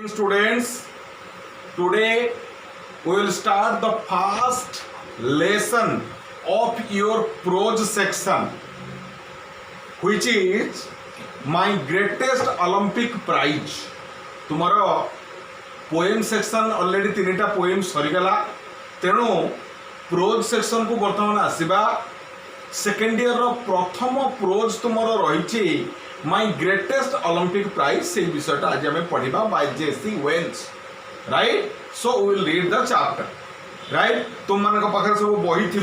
Students, today we will start the first lesson of your prose section, which is my greatest Olympic prize. तुम्हारा poem section already तीनटा poem सरीगला तेणु pros section को बर्तमान आसवा second year रो प्रथम pros तुम्हारा रही my greatest Olympic prize से विषयटा आज आम पढ़ा by Jesse Owens right. So we will read the chapter right. तुम मान पाखे सब बही थी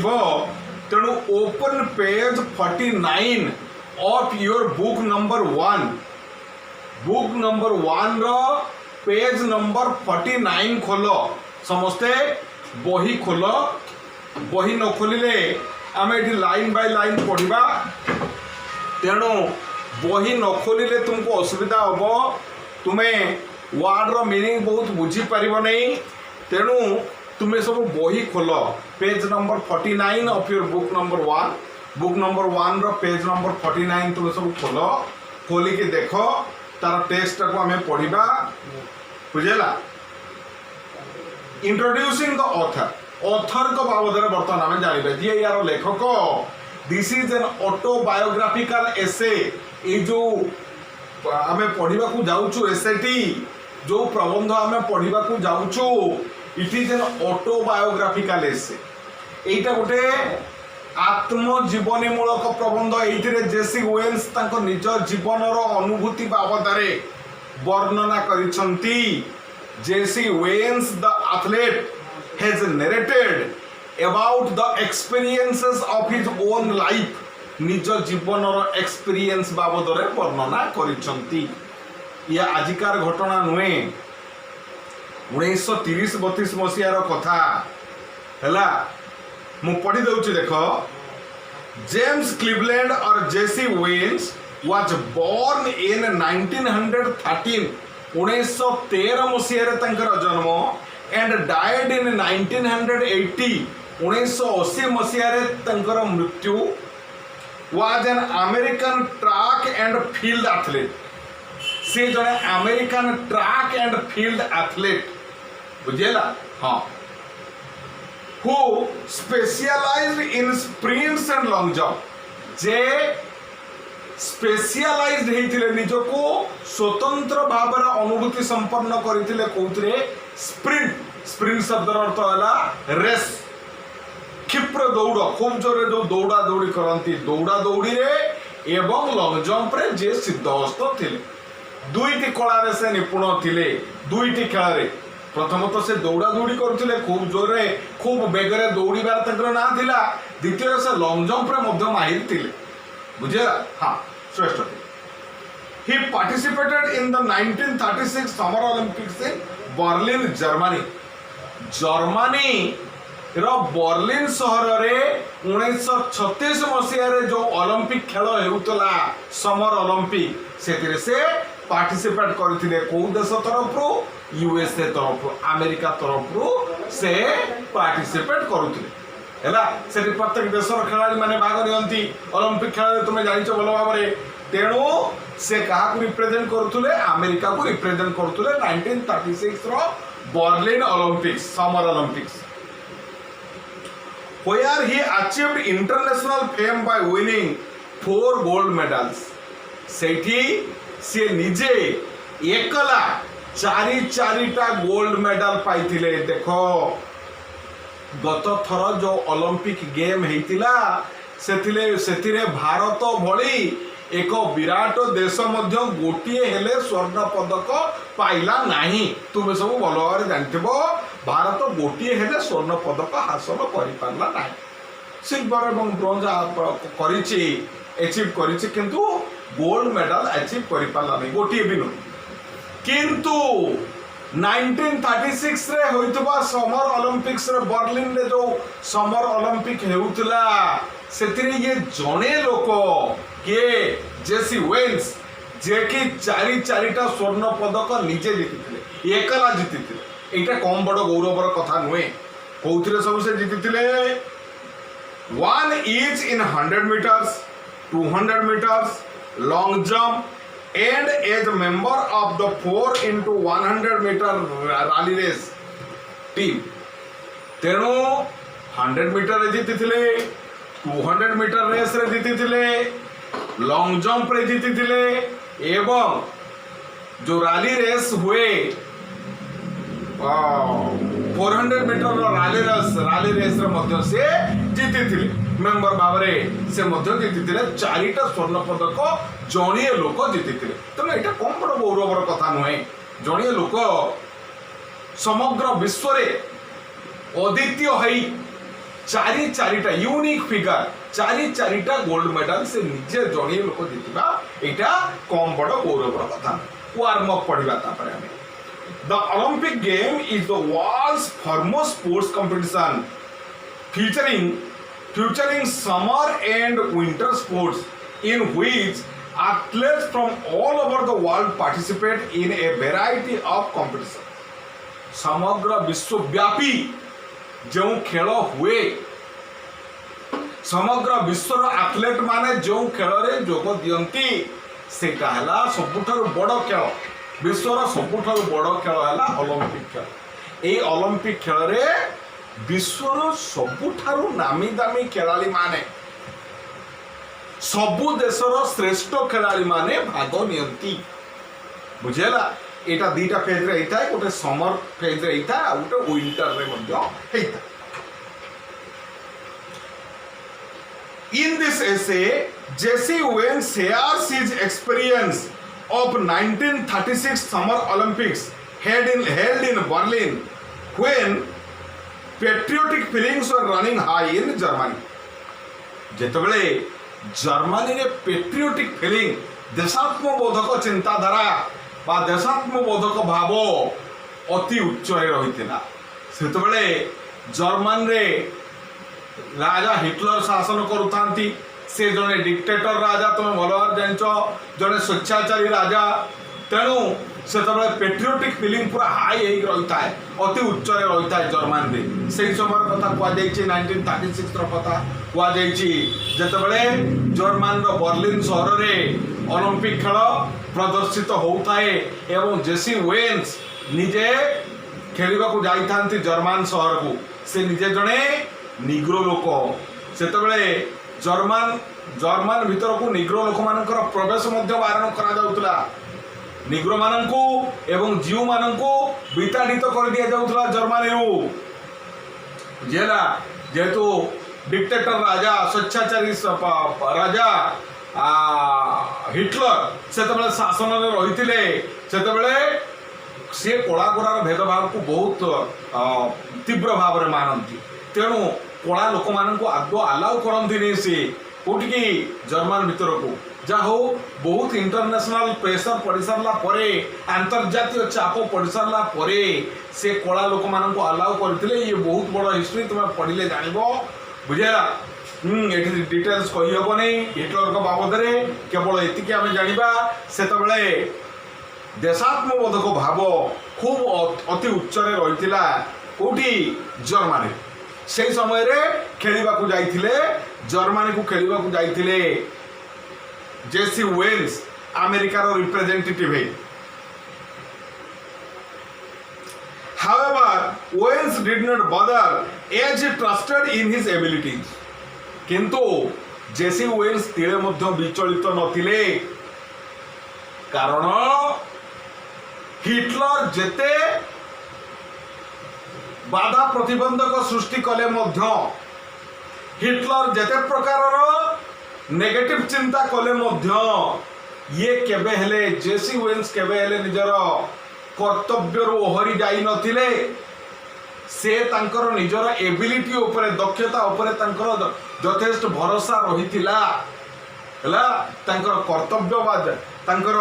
तेणु open page 49 of your book number 1. Book number 1 रो पेज नंबर 49 खोल. समस्ते बही खोल. बही न खोलिले आम ये लाइन बाय लाइन पढ़ा तेणु बही न खोलिले तुमको असुविधा हम. तुम्हें वार्ड रो मीनिंग बहुत बुझी पार नहीं. तेणु तुम्हें सब बही खोल. Page number 49 of your book number 1. Book number 1 रो पेज नंबर 49 तुम्हें सब खोल. खोलिकी देख तार टेक्स्ट को आम पढ़ा. बुझेगा. Introducing the author. ऑथर को बाबद बर्तमान आम जानवे जी यार लेखक. This is an autobiographical essay. ये जो आम पढ़ा जाऊँ एसेटी जो प्रबंध आम पढ़ा जाऊँ इट इज एन ऑटोबायोग्राफिकल एसे. एटा गोटे आत्मजीवनीमूलक प्रबंध. ये जेसी वेन्स निज जीवन अनुभूति बाबद वर्णना करिसंती. Jesse Owens the athlete has narrated about the experiences of his own life. निज जीवन एक्सपीरियंस बाबद वर्णना करिसंती. या आजिकार घटना नुहे 1930-32 मसीहार कथा हैला. मु पढ़ी दउछि देख. जेम्स क्लीवलैंड और जेसी वेन्स was born in 1913. 1913 मसीहार तंकर जन्म and died in 1980. 1980 मसीहारे तंकर मृत्यु. was an American track and field athlete. से जने American track and field athlete. बुझेला. हाँ. who specialized in sprints and long jump. जे स्पेशलाइज्ड हेतिले निजको स्वतंत्र भाव अनुभूति संपन्न करथिले कोउतरे स्प्रिंट. स्प्रिंट शब्दर अर्थ होला रेस. क्षिप्र दौड़. खूब जोरे जो दौड़ा दौड़ी करती. दौड़ा दौड़ी रे एवं लंग जंप रे जे सिद्धहस्त थिले. दुईटी कला से निपुण थिले. दुईटी खेल रे प्रथमतः से दौड़ा दौड़ी करथिले. खूब जोरे खूब बेगरे दौड़ीबार तंकर ना थिला. द्वितीय से लंग जंप रे मध्य माहिर थिले. बुझेला. हाँ. श्रेष्ठ. He participated in the 1936 Summer Olympics in Berlin, Germany. Germany रो बर्लिन सहर रे 1936 मसीह जो ओलंपिक खेल हेउतला समर ओलंपिक से पार्टिसिपेट करथिले. को देश तरफ यूएसए तरफ अमेरिका तरफ से पार्टिसिपेट करुथिले. हैला. से प्रत्येक देशर खेलाड़ी माने भाग नियंती ओलंपिक खेल. तुम जानिछ भल भाव में. तेणु से क्या रिप्रेजेंट करुले. अमेरिका को रिप्रेजेंट करुले 1936 रो Berlin Olympics summer Olympics. where he achieved international fame by winning 4 gold medals. सेठी से निजे एकला चारिटा गोल्ड मेडल पाइथिले. देखो गत थर जो ओलंपिक गेम हेतिला सेथिले भारत भली एक विराट देश मध्य गोटे हेले स्वर्ण पदक पाइला नहीं. तुम सब भल भाव जानथिब भारत गोटे हेले स्वर्ण पदक हासिल करि पारला नहीं. सिल्वर एवं ब्रोंज करिछि अचीव करिछि किंतु गोल्ड मेडल अचीव करि पारला नहीं. गोटे भी नहीं. किंतु 1936 रे होइतबा समर ओलंपिक्स रे बर्लिन रे जो समर ओलंपिक हेउतला सेतिरे ये जने लोक के जेसी वेन्स जे कि चारिटा स्वर्ण पदक निजे जीति एकला जीति. एटा कम बड़ गौरवर कथा नुहे. कौथिरे सब से जीति. 1 each in 100 meters, 200 meters, long jump, and as a member of the 4x100 meter rally race team तेणु 100 मीटर जीति थिले 200 मीटर रेस रे जीति थिले लॉन्ग जंप रे जीति थिले एवं जो रैली रेस हुए 400 मीटर रैली रेस रे मध्य से जीति थिले मेंबर भावरे से मध्य जीति थिले 4टा स्वर्ण पदक जणिए लोक जीति थिले तेणु एटा कम बड़ गौरवर कथा नुहे जणिए लोक समग्र विश्व रे अद्वितीय है चारिटा यूनिक फिगर चारिटा गोल्ड मेडल से निजे जणिए लोक जीतवा एटा कम बड़ गौरवर कथा वार्म अप पढ़िबा तापर हमें the Olympic game is the world's foremost sports competition featuring summer and winter sports in which athletes from all over the world participate in a variety of competitions समग्र विश्वव्यापी जो खेल हुए समग्र विश्वर एथलेट माने जो खेल रे जोग दियंती सेटा हला सबुठारु बड़ खेल विश्वर सबुठारु बड़ खेल हला ओलंपिक खेल ए ओलंपिक खेल रे विश्वर सबुठारु नामी दामी खेलाड़ी माने सबु देशर श्रेष्ठ खेलाड़ी माने भाग नियंती बुझेला एटा दीटा फेज रे हिता गोटे समर फेज रे हिता गोटे विंटर रे मध्य हिता In this essay, Jesse Owens shares his experience of 1936 Summer Olympics held in Berlin when patriotic feelings were running high in Germany. जेतबेले जर्मनी रे पेट्रियोटिक फीलिंग देशात्मबोधक चिंताधारा बा देशात्मबोधक भाव अति उच्च रही सेतबेले जर्मन रे राजा हिटलर शासन करुथांती से जने डिक्टेटर राजा तुम भल जान जने स्वेच्छाचारी राजा तेणु से पेट्रियोटिक फीलिंग पूरा हाई रही है अति उच्च रही है जर्मन रे से समय कथा कहुई 1936 कथा कहुई जितेबले जर्मन बर्लिन सहर में ओलंपिक खेल प्रदर्शित होता है एवं जेसी वेन्स निजे खेलने को जाती जर्मन सहर को से निजे जड़े निग्रो लोक से जर्मन भीतर को निग्रो लोक मान प्रवेश बारण करा निग्रो मानू एवं जीव मानू विताड़ित कर दि जाऊला जर्मनी जेला जेहेतु डिक्टेटर राजा स्वेच्छाचारी राजा हिटलर से शासन में रही सी कला गोरार भेदभाव को बहुत तीव्र भाव में मानती तेणु कला लोक मानू आदौ आलाउ करती सी कौटिकी जर्मन भीतर को जहा हो बहुत इंटरनेशनल प्रेशर पड़ सारा अंतर्जातीय चाप पड़ सारा से कला लोक मानू आलाउ करते ये बहुत बड़ हिस्ट्री तुम पढ़ले जान बुझेगा ये डिटेल्स कही हम नहीं हिटलर बाबद में केवल एतिकी आम जाना से देशात्मबोधक भाव खूब अति उच्च रही कौटी जर्मनी से समय खेलवा जाइए जर्मनी को खेलवा जाइए जेसी वेन्स अमेरिकार रिप्रेजेंटेटिव है However, Owens did not bother as he trusted in his abilities. किंतु जेसी वेन्स तिले मध्य विचलित नथिले कारण हिटलर जेते बाधा प्रतिबंधक सृष्टि कले मध्य हिटलर जेते प्रकार नेगेटिव चिंता कले मध्य ये केबे हेले जेसी वेन्स केबे हेले निजर कर्तव्य ओहरी जाई नथिले से तांकर निजर एबिलिटी उपरे दक्षता उपरे तांकर यथेष्ट भरोसा रहिथिला हला तांकर कर्तव्य बा तांकर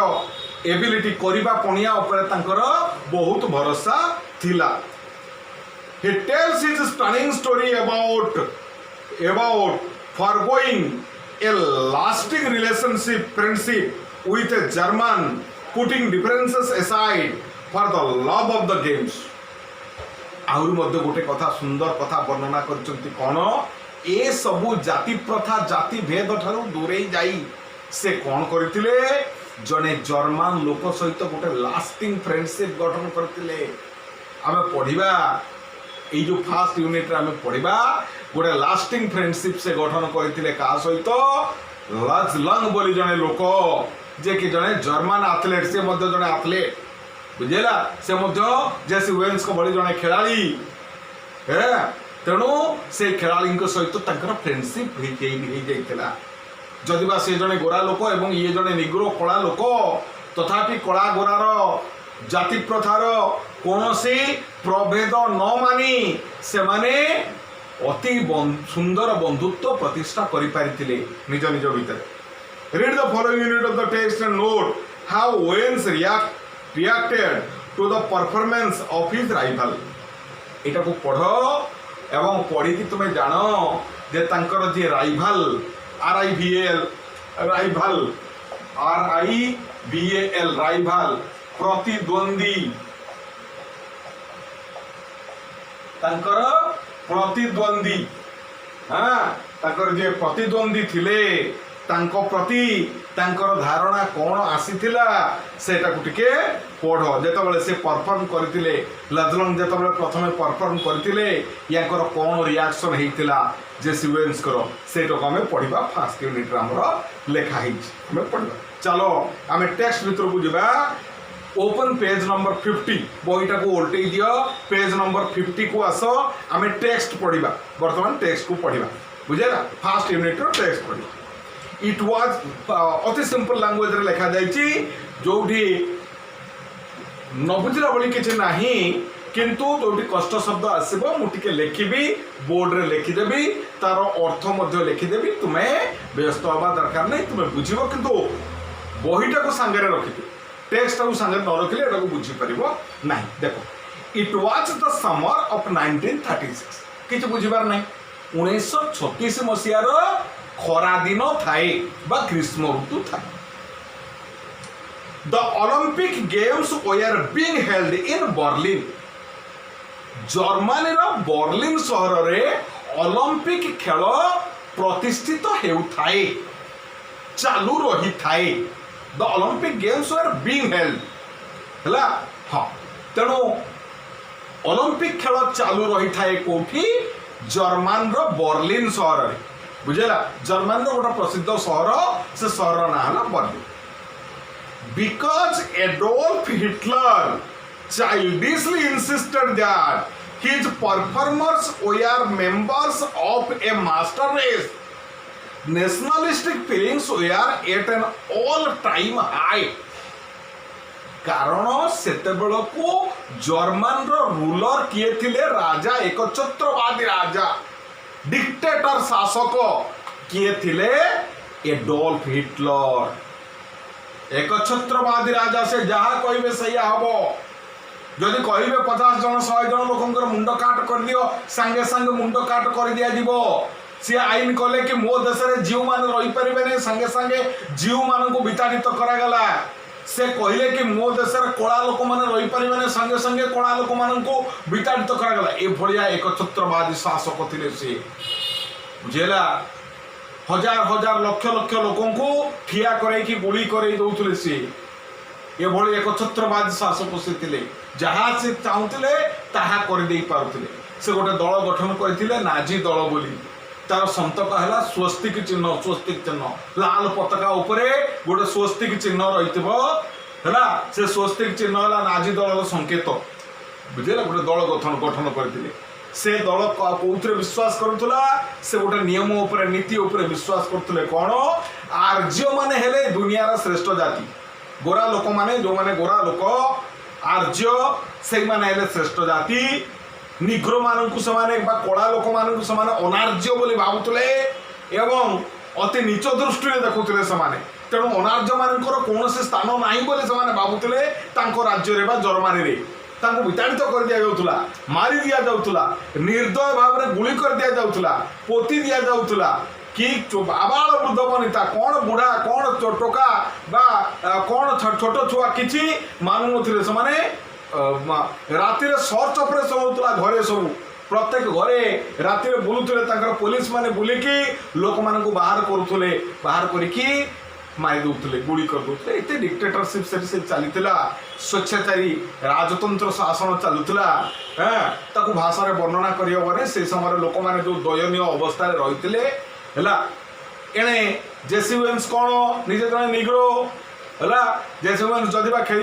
एबिलिटी करिबा पणिया उपरे तांकर बहुत भरोसा थिला. He tells his stunning story about forgoing a lasting friendship with a German, putting differences aside for the love of the games. आहुरी मध्य गोटे कथा सुंदर कथा वर्णना करचंती कौन ए सबु जाति प्रथा जाति भेद ठारू दूरे जाई से कौन करथिले जने जर्मन लोक सहित गोटे लास्टिंग फ्रेंडशिप गठन करते आम पढ़ा ये जो फास्ट यूनिट रे आम पढ़ा गोटे लास्टिंग फ्रेंडशिप से गठन करते क्या सहित लंग बोली जने लोक जे कि जने जर्मन एथलेट से जने एथलेट बुझेगा से जेसी वेन्स को भली जने खिलाड़ी है तेणु से खिलाड़ी सहित फ्रेंडशिप हो जदि बा से जने गोरा लोक एवं ये जने निग्रो कला लोक तथापि कला गोरार जाति प्रथार कौन सी प्रभेद न मानी से माने अति सुंदर बंधुत्व प्रतिष्ठा करिपारिथिले निज निज भितर। Read the following unit of the text and note how veins reacted to the performance of his rival। एटा को पढ़ एवं पढ़ी कि तुम्हें जान जे तांकर जे राइवल RIVAL राइवल प्रतिद्वंदी तांकर प्रतिद्वंदी तांकर जे प्रतिद्वंदी थिले तांको प्रति तांकर धारणा कौन आसीथिला सेटा को टिके पढ़ जेतबेले से परफॉर्म करथिले लजलंग जेतबेले प्रथमे परफॉर्म करथिले याकर कौन रिएक्शन हेतिला जे सिवेंस करो सेटा को हमें पढ़िबा फास्ट यूनिट रे हमर लेखा हिच हमें पढ़िबा। चलो हमें टेक्स्ट भीतर को जिबा ओपन पेज नंबर 50 बहीटा को उल्टे दियो पेज नंबर 50 को आसो हमें टेक्स्ट पढ़िबा वर्तमान टेक्स्ट को पढ़िबा बुझेला फास्ट यूनिट रो टेक्स्ट पढ़िबा। इट वाज अति सिंपल लैंग्वेज रे लिखा जाइछि जोठी न बुझला बली किछि नाही किंतु जोठी कष्ट शब्द आसीबो मु टिके लिखिबी बोर्ड रे लिखि देबी तार अर्थ मध्ये लिखि देबी तुमे व्यस्त होबा दरकार नै तुमे बुझिबो किंतु बहीटा को संगे रे रखिबी टेक्स्ट को संगे न रखिले एटा को बुझि परिबो नाही। देखो it was the summer of 1936 किछि बुझिबार नै 1936 मसिया रो खरा दिन थाए बा ग्रीष्म ऋतु थाए। The Olympic games were being held in Berlin Germany रो बर्लिन शहर रे ओलंपिक खेल प्रतिष्ठित हेउथाए चालू रही थाए। The Olympic games were being held हला हां तेणु ओलंपिक खेल चालू रही थाए कोठी जर्मन रो बर्लिन शहर रे बुझेला जर्मन रो गोटे प्रसिद्ध शहर से शहर ना है Berlin. Because Adolf Hitler childishly insisted that his performers were members of a master race, nationalistic feelings were at an all-time high। कारण सेतेबेलको जर्मन रो रूलर किए थिले राजा एकछत्रवादी राजा डिक्टेटर शासक किए थिले एडोल्फ हिटलर। एकछत्रवादी राजा से जहाँ कहबे सैया हबो जदि कहबे 50 जन 100 जन लोकंकर मुंड काट कर दियो संगे संगे मुंड काट कर दिया जीवो। सी आईन कले कि मो देश रे जीव मान रही परिबे नै संगे संगे जीव मान को विताड़ित करा गला। से कहले कि मो देश रे कला लोक मान रही परिबे नै संगे संगे कला लोक मान को विताड़ित करा गला। ए भलिया एकछत्रवादी शासक थिले से बुझेला। हजार हजार लक्ष लक्ष लोकन को ठिया करे कि गुली करे दउथले से ए भली एकछत्रवादी शासक से थिले जहाँ से चाहूले ताहा कर दे पारुथिले। से गोटे दल गठन करथिले नाजी दल बोली तार संतक है स्वस्तिक चिन्ह लाल पताका उपरे गोटे स्वस्तिक चिन्ह रहितबो हैला से स्वस्तिक चिन्ह है नाजी दल संकेत बुझेला। गोटे दल गठन करथिले से दल कौथरे विश्वास करुला से गोटे नियम उपरे नीति उपरे विश्वास करथिले कोन आर्य माने हेले दुनियार श्रेष्ठ जाति। गोरा लोक माने जो माने गोरा लोक आर्य से माने हेले श्रेष्ठ जाति। निग्रो मानकु समाने बा कला लोक मानकु समाने अनार्य बोली भाबुतले एवं अति नीच दृष्टि रे देखुतले समाने। तेणु अनार्य मानकर कौनसी स्थान नाही बोली समाने भाबुतले तांको राज्य रे बा जर्मनी रे तांको विताड़ित कर दिया जाउतला मारी दिया जाउतला निर्दय भाव रे गुली कर दिया जाउतला पोती दिया जाउतला कि आबाल वृद्ध बनिता कौन बुढ़ा कौन टोका बा कौन छोट छुआ किछि मानु नथिले समाने। राति सर्च ऑपरेशन होता घरे सब प्रत्येक घरे राति बुलूले पुलिस माने बुलिकी लोक मान बाहर करुले बाहर करिकी मारी दूसरे गुड़ी कर दूसरे एत डिक्टेटरशिप से चली स्वेच्छाचारी राजतंत्र शासन चलुला ताकू भाषा वर्णना करहबने से समय लोक मैंने जो दयनीय अवस्था रही एणे जेसी विलियम्स कौन निजे जन निग्रो है जेसी विलियम्स जदि खेल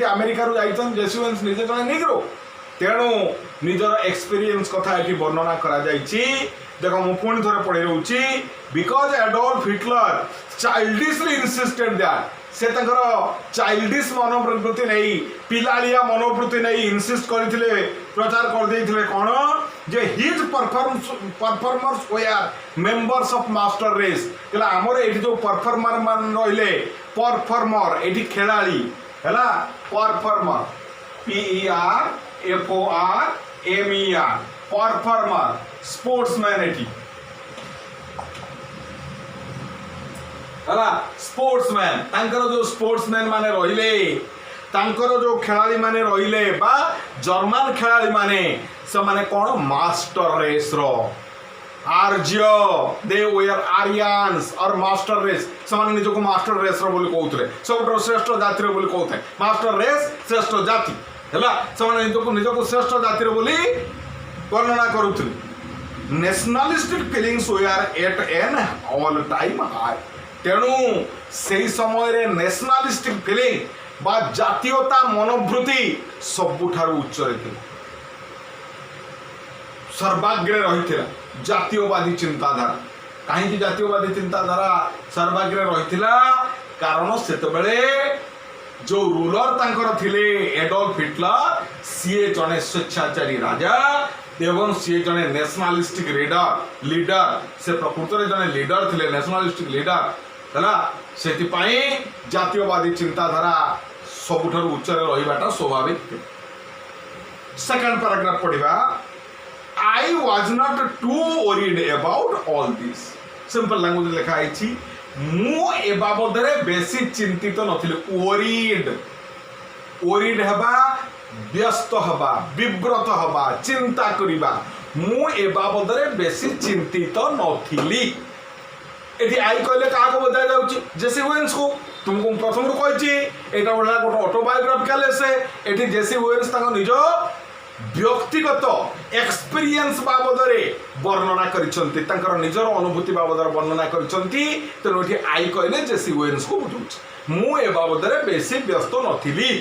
अमेरिकार जेसी विलियम्स निजे जन निग्रो तेणु निजर एक्सपीरियंस कथा ये वर्णना करा देख मु पुणी थोड़े पढ़ी रोची because Adolf Hitler childishly insisted that से चाइल्डिश मनोवृत्ति नहीं पिलालिया मनोवृत्ति नहीं इनसिस्ट करथिले प्रचार कर देथिले कौन जे his performers were members of master race कहला हमर एठी जो परफॉर्मर मान रहिले परफॉर्मर एठी खेलाड़ी हैला परफॉर्मर PERFORMER परफॉर्मर स्पोर्ट्समैन एठी हला स्पोर्ट्समैन तांकर जो स्पोर्ट्समैन माने रहिले तांकर जो खेलाड़ी माने रहिले बा जर्मन खेलाड़ी माने से माने कौन मास्टर रेस रो आर्य दे वेयर आर्यंस और मास्टर रेस से माने निजो को मास्टर रेस रो बोली कहउतले सबठो श्रेष्ठ जाति रो बोली कहउथे मास्टर रेस श्रेष्ठ जाति हला से माने निजो को श्रेष्ठ जाति रो बोली वर्णना करूथले nationalistic feelings were at an all time high तेणु से समय रे नेशनलिस्टिक फीलिंग बा जातीयता मनोवृत्ति सबुठार उच्च रही सर्वाग्रे रही जातीयवादी चिंताधारा कहीं जातीयवादी चिंताधारा सर्वाग्रे रही कारण से जो रूलर तांकर थिले एडोल्फ हिटलर सीए जने स्वेच्छाचारी राजा एवं सी जने नेशनलिस्टिक लीडर से प्रकृत में जने लीडर थिले नेशनलिस्टिक लीडर है से जातीयवादी चिंताधारा सबुठार उच्च रहा स्वाभाविक सेकंड पैराग्राफ पढ़ा I was not to worried about all this simple language लिखाई मु ए बाबद बेसी चिंतित नथिले वरीड हबा व्यस्त हबा विव्रत हबा चिंता करिबा मु ए बाबद बेसी चिंतित नथिली एटी आई कहले क्या को बता जाउची जेसी विलियम्स को तुमको प्रथम रू कहिची एटा बडा गोटे ऑटोबायोग्राफिकल एसे एटी जेसी विलियम्स ताको निजो व्यक्तिगत एक्सपीरियंस बाबद वर्णना करिसंती तांकर निजर अनुभूति बाबद वर्णना करिसंती तेणु एटी आई कहले जेसी विलियम्स को बुझुची मु ए बाबद बेसी व्यस्त नथिली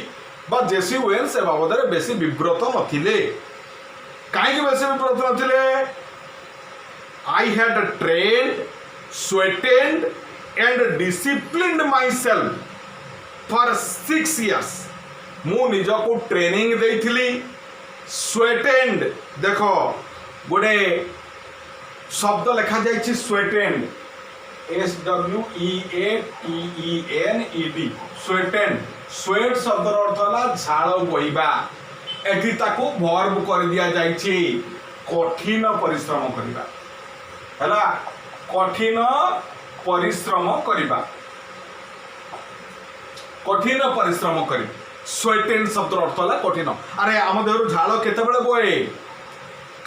बा जेसी विलियम्स ए बाबद बेसी विव्रत नथिले काहे बेसी विव्रत नथिले I had trained sweated and disciplined myself for 6 years मु निज को ट्रेनिंग देइथिली स्वेटेंड देखो गोटे शब्द लिखा जाइछि स्वेटेंड SWEATENED स्वेटेंड स्वेट शब्द अर्थ होला झाड़ बहिबा एठी ताको वर्ब कर दिया जाइछि कठिन परिश्रम करिबा हैला कठिन परिश्रम करिबा कठिन परिश्रम करी स्वेटेन शब्द अर्थ है कठिन अरे आम देहर झाड़ केत बोए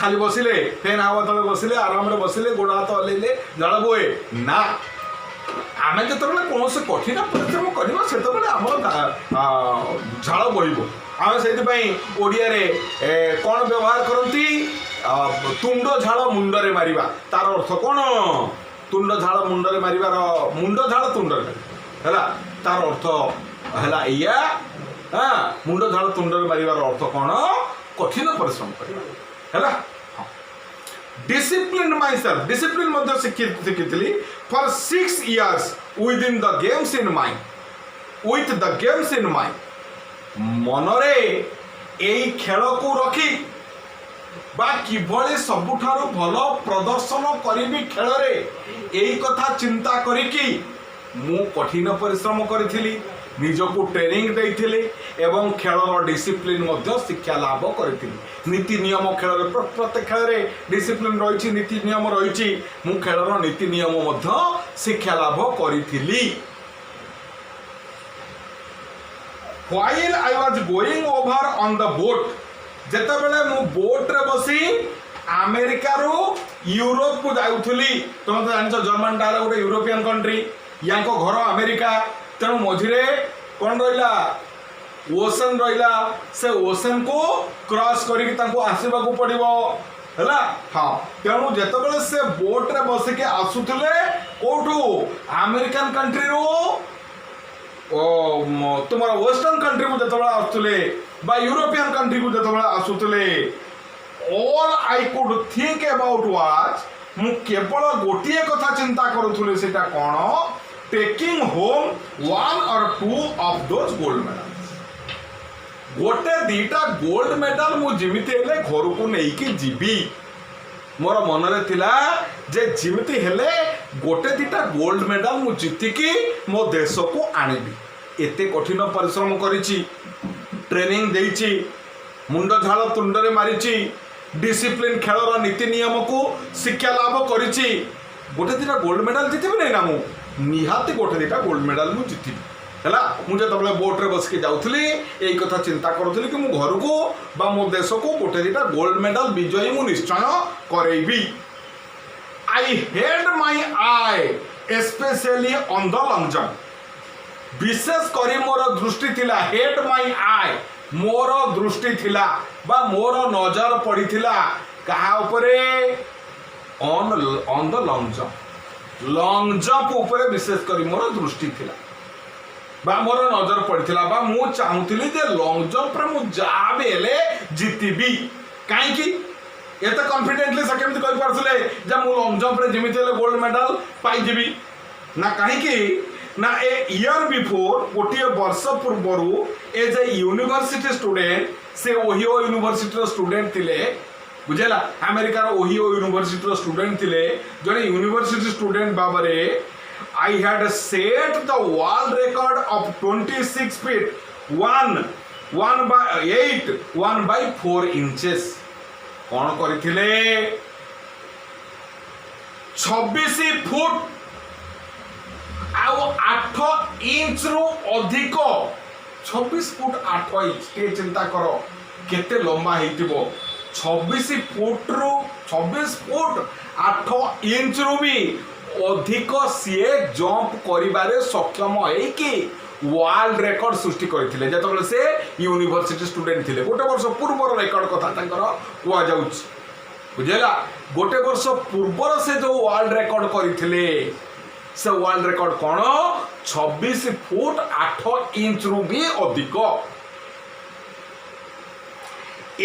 खाली बसिले फैन हवा तले बसिले आराम बसिले गोड़ हाथ हल्ले झाड़ बोए ना आम जो कौन से कठिन परिश्रम करवा से आम झाड़ बहब आम से ओडिया कौन व्यवहार करती तुंड झाड़ मुंडरे मारिबा तार अर्थ कौन तुंड झाड़ मुंडरे मारिबार मुंड झाड़ तुंडरे है तार अर्थ है या मुंड झाड़ तुंडरे मारिबार अर्थ कौन कठिन परिश्रम करवा डिसिप्लिन माइसेल्फ डिसिप्लिन मध्य शिखी for 6 years within the games in mind with the games in mind मनरे एई खेल को रखी बा किभली सबुठारु भल प्रदर्शन करी खेल रे एई कथा चिंता करिकी मु कठिन परिश्रम करी निजको ट्रेनिंग देइथिली एवं खेलर डिसिप्लिन मध्य शिक्षा लाभ करी नीति नियम खेल प्रत्येक खेल रे डिसिप्लिन रही नीति नियम रही मु खेलर नीति नियम मध्य शिक्षा लाभ करी while I was going over on the boat जेते बेले मु बोट रे बसी अमेरिका रू यूरोप को जाउथली तुम तो जानिछ जर्मन डाला गोटे यूरोपियन कंट्री या घर अमेरिका तेणु मझिरे कौन रहा ओशन रहा से ओशन को क्रॉस करके आसवा पड़ो है हाँ तेणु जिते से बोट रे बसिके आसुले कौटू अमेरिकन कंट्री रू तुम वेस्टर्न कंट्री को जो आसुले यूरोपियन कंट्री को जो आसुले all I could think about was मु केवल गोटे कथा चिंता करूथुले सेटा कौन taking home one or two of those gold medals गोटे दीटा गोल्ड मेडल मु जिमिति हेले घर को लेकिन जीवी मोर मन रे थिला जे जिमिति हेले गोटे दीटा गोल्ड मेडल मु जितिकी मो देश को आनिबी एते कठिन परिश्रम करिछि ट्रेनिंग देइछि मुंड झाल तुंडरे मारिछि डिसिप्लिन खेलर नीति नियम को शिक्षा लाभ करिछि गोटे दीटा गोल्ड मेडल जितिबि नै ना मु निहाती गोटे दीटा गोल्ड मेडल मु जितिबि है मुझे बोट्रे बसिके जाऊँगी यही कथा चिंता करूँ कि मो घर को बा मो देश को गोटे दीटा गोल्ड मेडल विजयी मु निश्चय करेबी I had my eye specially on the long jump विशेष करी मोर दृष्टि थिला हेड माई आई मोर दृष्टि थिला बा मोर नजर पड़ीथिला कहा उपरे ऑन द लॉन्ग जंप उपरे विशेष करी मोर दृष्टि थिला बा मोर नजर पड़ता बा मु चाहूली जे लॉन्ग जंप रे मु जहाँ भी हेले जीतबी कहीं एत कॉन्फिडेंटली से केमती कहि पारसले जे मु लॉन्ग जंप रे जेमिति हेले गोल्ड मेडल पाई जीबी ना कहीं ना ए ईयर बिफोर गोटे वर्ष पूर्व एज ए यूनिवर्सिटी स्टूडेंट से ओहियो यूनिवर्सिटी स्टूडेंट थिले बुझेला अमेरिका ओहियो यूनिवर्सिटी स्टूडेंट थिले जने university student Babare I had set the world record of 26 feet 1 by 8 1 by 4 inches कौन करथिले 26 फुट आउ 8 इंच रु अधिक 26 फुट 8 इंच के चिंता करो केते लंबा हेतिबो 26 फुट रु 26 फुट 8 इंच रु भी अधिक सीए जंप करिबारे सक्षम है कि वर्ल्ड रेकर्ड सृष्टि करथिले जेतबले से यूनिवर्सिटी स्टूडेंट थिले गोटे वर्ष पूर्वर रेकर्ड कथा तांकर कुआ जाउछ बुझेला गोटे वर्ष पूर्वर से जो वर्ल्ड रेकर्ड करथिले से वर्ल्ड रेकर्ड कोन 26 फुट 8 इंच रु भी अधिक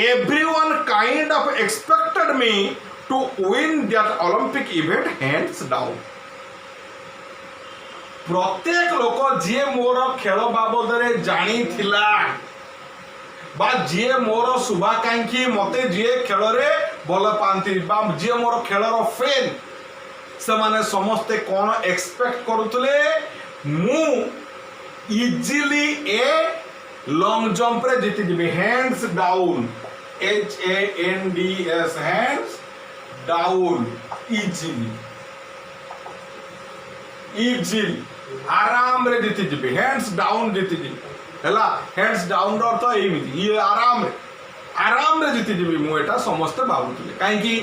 everyone kind of expected me to win that Olympic event hands down प्रत्येक लोक जी मोर खेल बाबद रे जानी थिला बा जी मोर शुभाकांक्षी मते जी खेल रे भल पांती बा जी मोर खेलर फैन से माने समस्ते कौन एक्सपेक्ट करुतले मु इजीली ए लॉन्ग जंप रे जीति GB hands down HANDS hands down easily आराम रे जीति जीबी हैंड्स डाउन जीति जीबी हैला हैंड्स डाउन रो तो एमिति ये आराम रे जीति जीबी मु एटा समस्त भाबुतले काहे कि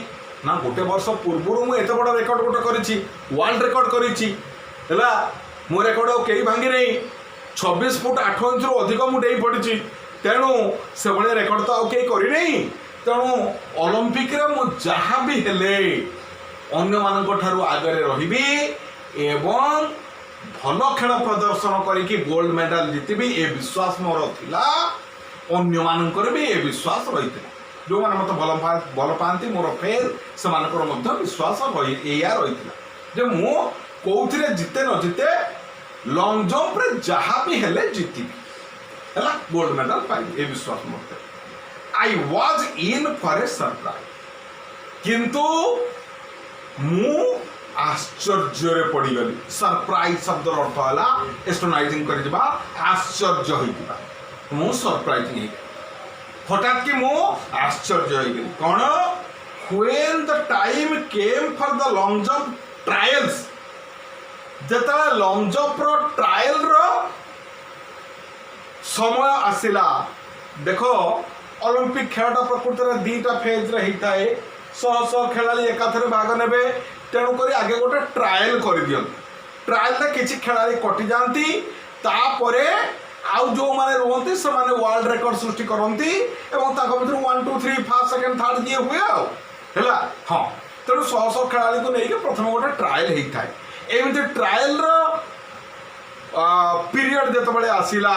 ना गोटे वर्ष पूर्व मु एते बड़ रेकॉर्ड गोटे करिछि वर्ल्ड रेकॉर्ड करिछि हैला मो रेकॉर्ड केही भांगी नै 26 फुट 8 इंच रो अधिक मु डेई पडिछि तेणु से बळे रेकॉर्ड तो आ केही करि नै तेणु ओलंपिक रे मु जहाँ भी हेले अन्य मानक ठारू आगे रहिबी एवं भल खेल प्रदर्शन करिकी गोल्ड मेडल जीतबी ए विश्वास मोर थिला अन्य मानकर भी ए विश्वास रहिथिला जो माने मत भल पांती मोर फेर से मानकर मध्य विश्वास एया रहिथिला जे मु कोउथिरे जिते न जिते लॉन्ग जंप रे जहाँ भी हेले जीतबी हैला गोल्ड मेडल पाई ए विश्वास मोर I was in for a surprise किंतु मु आश्चर्य पड़गली सरप्राइज शब्द अर्थ है एस्ट्रोनाइजिंग कर आश्चर्य होता मु सरप्राइजिंग हठात कि मु आश्चर्य होगली कौन when the time came for the long jump trials जतला लॉन्ग जंप रो ट्रायल रो समय आसिला देखो ओलंपिक खेलटा प्रकृत में दीटा फेज होता है शह शह खेलाड़ी एकाथरे भाग ने तेणुक आगे गोटे ट्रायल कर दियंतु ट्रायल रे किछि खेलाड़ी कटि जांती तापरे आउ जो माने रहंती से माने वर्ल्ड रिकॉर्ड सृष्टि करंती एवं ताको भितर 1 2 3 फर्स्ट सेकंड थर्ड दिए हुए आ हैला हां तेणु 100 खेलाड़ी को नहीं प्रथम गोटे ट्रायल हेई थाए एमती ट्रायल रो पीरियड जेतबेले आसिला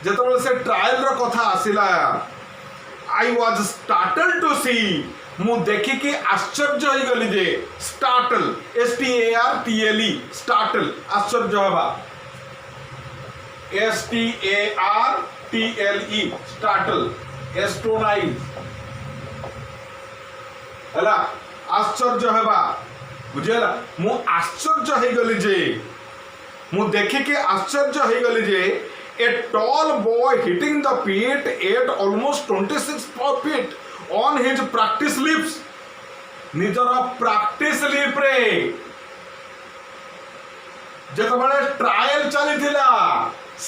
जेतबेले से ट्रायल रो कथा आसिला आई वाज स्टार्टल टू सी मु देखि कि आश्चर्य हो गली जे स्टार्टल STARTLE स्टार्टल आश्चर्य होबा STARTLE स्टार्टल एस्ट्रोनाइज हैला आश्चर्य होबा बुझेला मु आश्चर्य हो गली जे मु देखि कि आश्चर्य हो गली जे a tall boy hitting the pit at almost 26 feet on his practice leaps निजर practice leap रे जेतबेले ट्रायल चलीथिला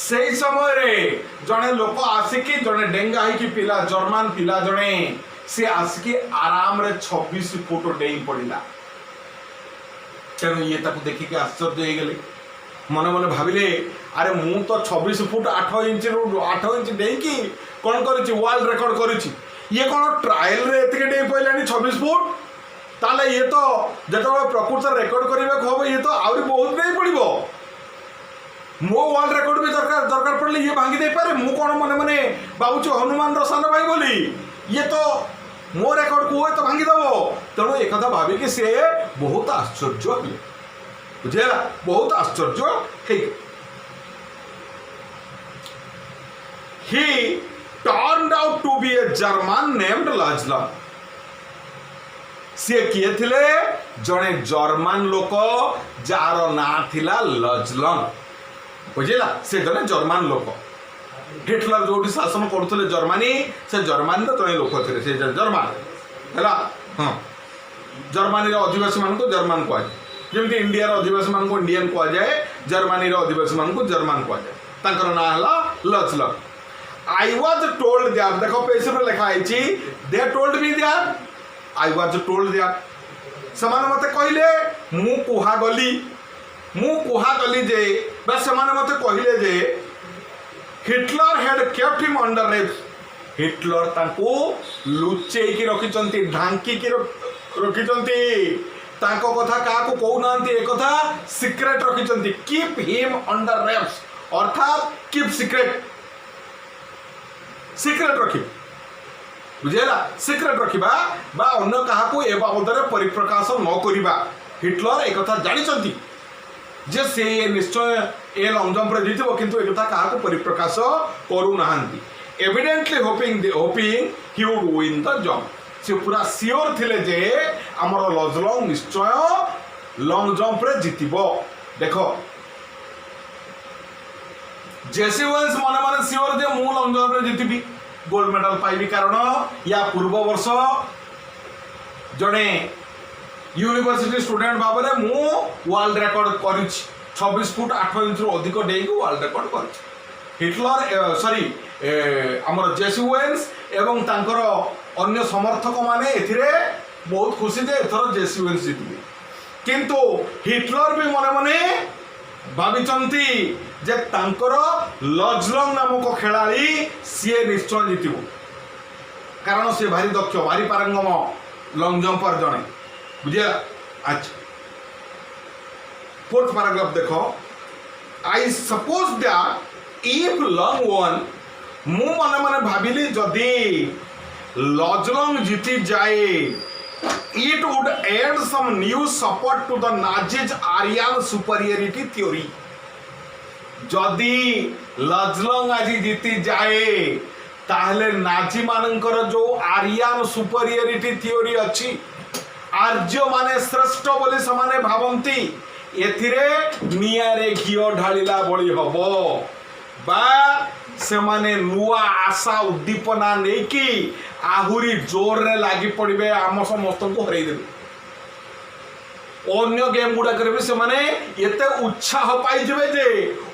सेई समय रे जने लोक आसिकी जने डेंगा ही की पिला जर्मन पिला जने से आसिकी आराम रे 26 फुट डेई पड़िला तेणु ये ताको देखि के आश्चर्य हो गले मन मन भाविले अरे मु तो 26 फुट 8 इंच डेकी कौन करी वर्ल्ड रिकॉर्ड करी ये कौन ट्रायल रे एतिके डेई पइलानी 26 फुट ताले ये तो जतबे प्रकृत रिकॉर्ड करबे हम ये तो आउरी बहुत डेई पड़िबो मो वर्ल्ड रिकॉर्ड भी दरकार पड़ले ये भांगी दे पारे मु कौन मने मने बाबूचो हनुमान रो सान भाई बोली ये तो मो रिकॉर्ड को तो भांगी दबो तेणु एक कथा भाबी कि से बहुत आश्चर्य होले बुझेला बहुत आश्चर्य है he turned out to be a German named Lajlan से किए थिले जने जर्मन लोक जार ना थिला लजलन बुझेला से जने जर्मन लोक हिटलर जो शासन करथले जर्मनी से जर्मनी तो जने लोक थिले से जर्मन हैला हां जर्मनी रो अधिवासी मान को जर्मन को जमी इंडिया अधिवासी मान को इंडियन कह जाए जर्मनी अधिवासी मान को जर्मन कह जाए तांकर ना हला लजलन आई वाज टोल्ड दैट देखो पेज पर लिखा है they told me that I was told that समान मते कहले मु कुहा गली जे बस समान मते कहले जे Hitler had kept him under wraps Hitler ताको लुचेई की रखिचंती ढांकी की रखिचंती ताको कथा का को कहू नांती एक कथा सीक्रेट रखिचंती कीप हिम अंडर रेप्स अर्थात कीप सीक्रेट रखी बुझेला सीक्रेट रखिबा बा अन्य कहा को ए बाबदरे परिप्रकाश न करिबा हिटलर एक कथा जानिचंती जे से निश्चय ए लॉन्ग जंप रे जीतबो किंतु एक कथा कहा को परिप्रकाश करू नाहंती evidently hoping he would win the jump से पूरा सियोर थिले जे हमर लजलंग निश्चय लॉन्ग जंप रे जीतबो देखो जेसी वेल्स मने मने सियोर जे मु लॉन्ग जंप रे जीतबी गोल्ड मेडल पाइबी कारण या पूर्व वर्ष जड़े यूनिवर्सिटी स्टूडेंट भाव में मु वर्ल्ड रिकॉर्ड कर 26 फुट 8 इंच रु अधिक डे को वर्ल्ड रिकॉर्ड कर हिटलर सॉरी हमर जेसी वेल्स एवं तांकर अन्य समर्थक माने एथिरे बहुत खुशी जे एथर जेसी वेल्स जीतबे किंतु हिटलर भी मने मने भाविचंती जे तांकर लजलंग नामक खेलाड़ी सी निश्चय जीतबो कारण सी भारी दक्ष भारी पारंगम लॉन्ग जंपर जने बुझे अच्छा फोर्थ पैराग्राफ देखो I suppose that if long one मु मने मने भाबिली जदी लजलंग जीती जाए it would add some new support to the Nazis Aryan superiority theory जदि लजलंग आज जीती जाए ताहले नाजी मानकर जो आर्यन सुपरियरिटी थियोरी अच्छी आर्य माने श्रेष्ठ बोली समाने भावंती एथिरे नियारे घियो ढालिला बळी हबो बा से माने नुआ आशा उद्दीपना नहीं कि आहुरी जोर रे लागी पड़िबे आम समस्त को हरई देबे अन्य गेम गुड़ा करे से माने एते उत्साह पाई जबे जे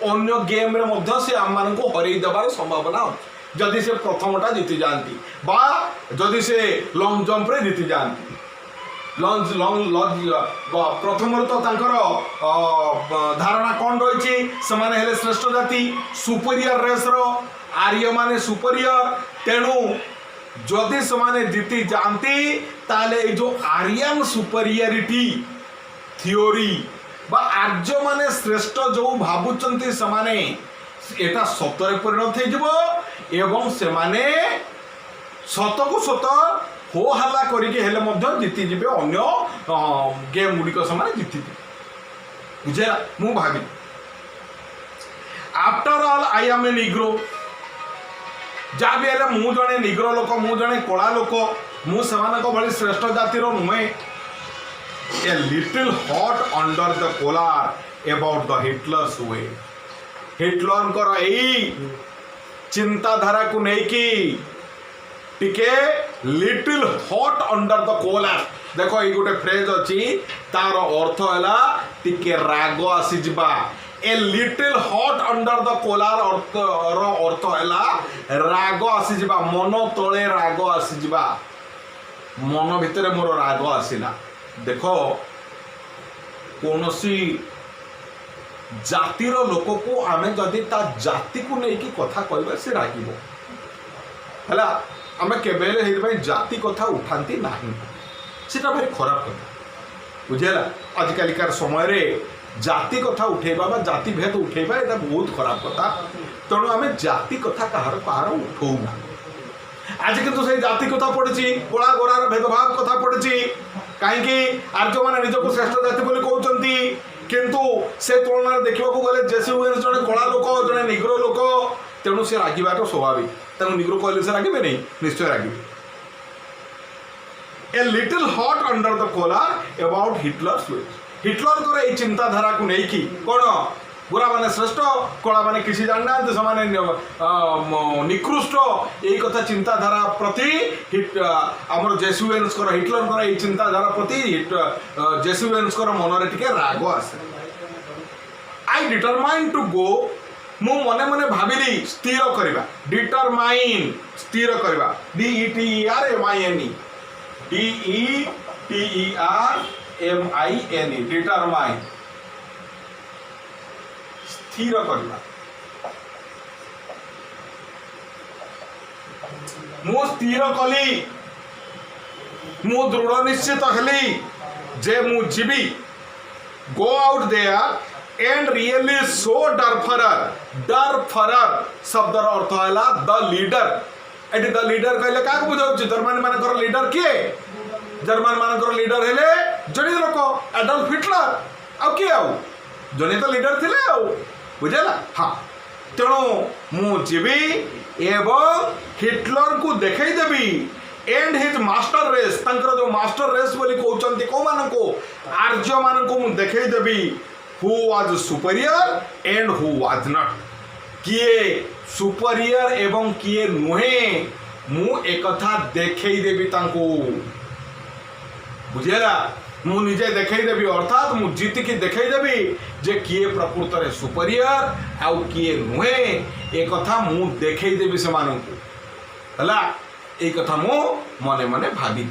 अन्य गेम रे मध्य से आम मान को हरई देबार संभावना जदि से प्रथमटा जीति जानती बा जदि से लॉन्ग जंप रे जीति जानती प्रथम तो धारणा कौन रही से श्रेष्ठ जाति सुपीरियर रेस आर्य माने सुपीरियर तेणु जदि से जीति जाती ताले जो आर्यन सुपीरियरिटी थियोरी बा आर्य माने श्रेष्ठ जो भावुंट से एटा सतरे परिणत हो से माने सत को सत हो हल्ला करके जीति जीवे अन्य गेम गुड़िक से जीति बुझेगा मु भावी after all I am a Negro जहाँ भी है मु जड़े निग्रो लोक मु जड़े कला लोक मुझे भली श्रेष्ठ जातिर नुहे ए little hot under the collar about the Hitler's way Hitler यही चिंताधारा को लेकिन टिके little hot under the Kolar देखो ये गोटे फ्रेज अच्छी तार अर्थ है टिके राग आसी जिबा a little hot under the collar अर्थ है राग आसी जिबा मन तले राग आसी जिबा मन भितर मोर राग आसिला देखो कौनसी जातिर लोक को आमे जदि ता जाति को लेकिन कथा कहबा से रागिबो हला आमे केबेले जाति कथा उठाती ना सेटा भारी खराब कथा बुझेला आजिकालिकार समय रे जाति कथा उठेबा बा जाति भेद उठेबा एटा बहुत खराब कथा तेणु आमे जाति कथा कहार कहार उठाऊना आज किंतु से जाति कथा पड़ी कला गोरार भेदभाव कथा पड़ी कहीं आर्य मैंने निजक श्रेष्ठ जाति बोली कहते किंतु से तुलन देखा गले जेसुवेन्स जड़े कला लोक जड़े निग्रो लोक तेणु से रागवाटा स्वाभाविक तेणु निग्रो कहले से रागे नहीं निश्चय रागे a little hot under the collar about Hitler ये चिंताधारा को लेकिन कौन गोरा माने श्रेष्ठ कला माने किसी जानना से निकृष्ट यही कथा चिंताधारा प्रति आमर जेसुवेन्स हिटलर ये चिंताधारा प्रति जेसुवेन्स मन में टिके राग आसे आई डिटरमाइन टू गो मु मने मने भाविली स्थिर करवा डिटरमाइन स्थिर करवा DETERMINE डिटरमाइन स्थिर करवा मु स्थिर कली मु दृढ़ निश्चित हेली जे मु जीवी go out there and really show der Fuhrer शब्दर अर्थ है द लीडर एटी द लीडर कहले क्या बुझाऊँ जर्मन मानकर लीडर किए जर्मन मानकर लीडर हेले जड़े लोक एडल्फ हिटलर आउ किए आउ जने तो लीडर थे बुझेला हाँ तेणु मु जीवी एवं हिटलर को देखदेवी एंड हिज मास्टर रेस तंकर जो मास्टर रेस बोली कहते कौ मान को आर्य मान को मु देखदेवी who was superior and who was not किए सुपीरियर एवं किए नुहे मु एकथा देखदेवी तांको बुझेला मु निजे देखदेवी अर्थात मु जीतिकी देखदेवी जे किए प्रकृत रे सुपीरियर आउ किए नुहे ए कथा मु देखदेवी से मानू हला ए कथा मु मने मने भाबी।